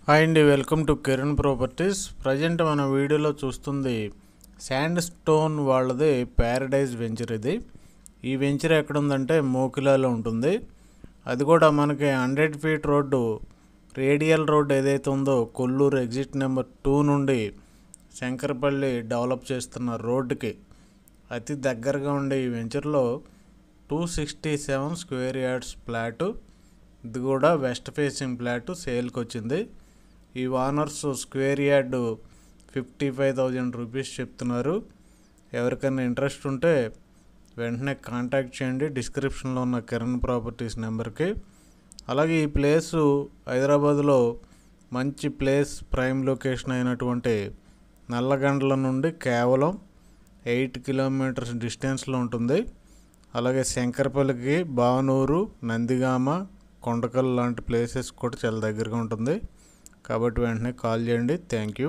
Hi అండి, welcome to Kiran properties. Present మన వీడియోలో చూస్తుంది శాండ్ స్టోన్ వాళ్ళది ప్యారడైజ్ వెంచర్. ఈ వెంచర్ ఎక్కడ ఉందంటే మోకిలాలో ఉంటుంది. అది కూడా మనకి 100 ఫీట్ రోడ్డు, రేడియల్ రోడ్ ఏదైతే ఉందో కొల్లూరు ఎగ్జిట్ నెంబర్ 2 నుండి శంకరపల్లి డెవలప్ చేస్తున్న రోడ్డుకి అతి దగ్గరగా ఉండే ఈ వెంచర్లో 267 స్క్వేర్ యార్డ్స్ ఫ్లాటు, ఇది కూడా వెస్ట్ ఫేసింగ్ ఫ్లాటు సేల్కి వచ్చింది. ఈ ఓనర్స్ స్క్వేర్ యార్డ్ 55,000 రూపీస్ చెప్తున్నారు. ఎవరికైనా ఇంట్రెస్ట్ ఉంటే వెంటనే కాంటాక్ట్ చేయండి డిస్క్రిప్షన్లో ఉన్న కిరణ్ ప్రాపర్టీస్ నెంబర్కి. అలాగే ఈ ప్లేసు హైదరాబాద్లో మంచి ప్లేస్, ప్రైమ్ లొకేషన్ అయినటువంటి నల్లగండ్ల నుండి కేవలం 8 కిలోమీటర్స్ డిస్టెన్స్లో ఉంటుంది. అలాగే శంకరపల్లికి, బానూరు, నందిగామ, కొండకల్ లాంటి ప్లేసెస్ కూడా చాలా దగ్గరగా ఉంటుంది. కాబట్టి వెంటనే కాల్ చేయండి. Thank you.